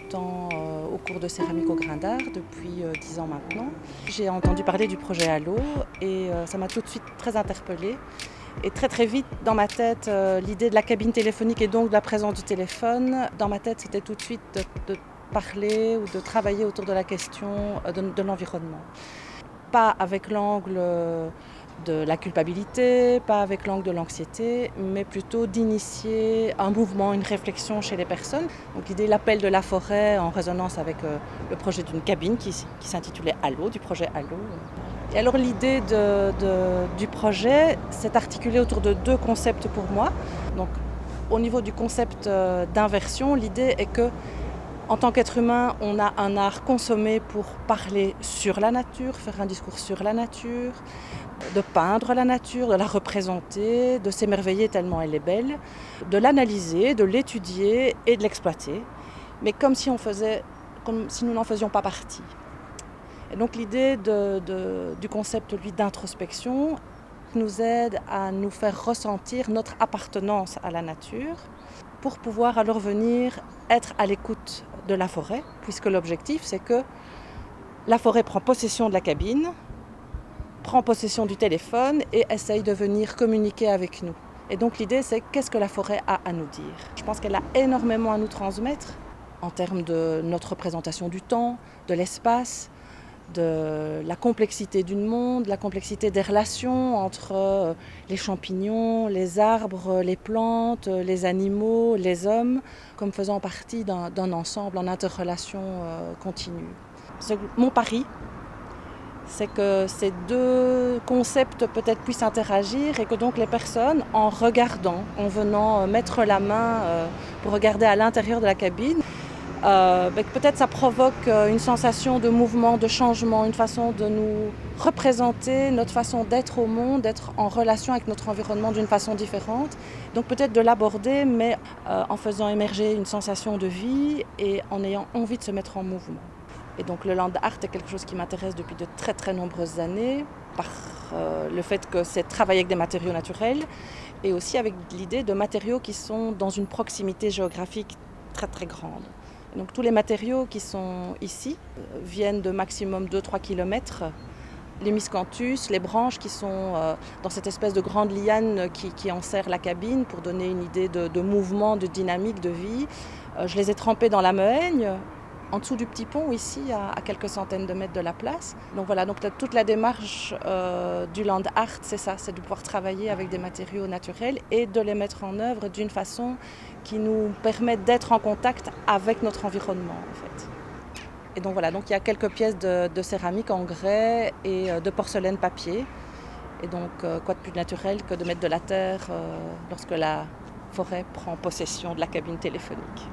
débutant au cours de céramique au grain d'art depuis 10 ans maintenant. J'ai entendu parler du projet Allo et ça m'a tout de suite très interpellée. Et très vite, dans ma tête, l'idée de la cabine téléphonique et donc de la présence du téléphone, dans ma tête, c'était tout de suite de parler ou de travailler autour de la question de l'environnement. Pas avec l'angle de la culpabilité, pas avec l'angle de l'anxiété, mais plutôt d'initier un mouvement, une réflexion chez les personnes. Donc l'idée, l'appel de la forêt en résonance avec le projet d'une cabine qui s'intitulait Allo, du projet Allo. Et alors l'idée du projet s'est articulée autour de deux concepts pour moi. Donc au niveau du concept d'inversion, l'idée est que en tant qu'être humain, on a un art consommé pour parler sur la nature, faire un discours sur la nature, de peindre la nature, de la représenter, de s'émerveiller tellement elle est belle, de l'analyser, de l'étudier et de l'exploiter, mais comme si nous n'en faisions pas partie. Et donc l'idée du concept d'introspection nous aide à nous faire ressentir notre appartenance à la nature pour pouvoir alors venir être à l'écoute de la forêt, puisque l'objectif c'est que la forêt prend possession de la cabine, prend possession du téléphone et essaye de venir communiquer avec nous. Et donc l'idée c'est qu'est-ce que la forêt a à nous dire. Je pense qu'elle a énormément à nous transmettre en termes de notre représentation du temps, de l'espace, de la complexité du monde, la complexité des relations entre les champignons, les arbres, les plantes, les animaux, les hommes, comme faisant partie d'un ensemble en interrelation continue. Mon pari, c'est que ces deux concepts peut-être puissent interagir et que donc les personnes, en regardant, en venant mettre la main pour regarder à l'intérieur de la cabine, peut-être ça provoque une sensation de mouvement, de changement, une façon de nous représenter, notre façon d'être au monde, d'être en relation avec notre environnement d'une façon différente. Donc peut-être de l'aborder, mais en faisant émerger une sensation de vie et en ayant envie de se mettre en mouvement. Et donc le land art est quelque chose qui m'intéresse depuis de très nombreuses années, par le fait que c'est travailler avec des matériaux naturels et aussi avec l'idée de matériaux qui sont dans une proximité géographique très grande. Donc tous les matériaux qui sont ici viennent de maximum 2-3 km. Les miscanthus, les branches qui sont dans cette espèce de grande liane qui enserre la cabine pour donner une idée de mouvement, de dynamique, de vie. Je les ai trempés dans la Mehaigne, en dessous du petit pont ici, à quelques centaines de mètres de la place. Donc voilà, donc toute la démarche du land art, c'est ça, c'est de pouvoir travailler avec des matériaux naturels et de les mettre en œuvre d'une façon qui nous permet d'être en contact avec notre environnement en fait. Et donc voilà, donc il y a quelques pièces de céramique en grès et de porcelaine papier. Et donc quoi de plus naturel que de mettre de la terre lorsque la forêt prend possession de la cabine téléphonique.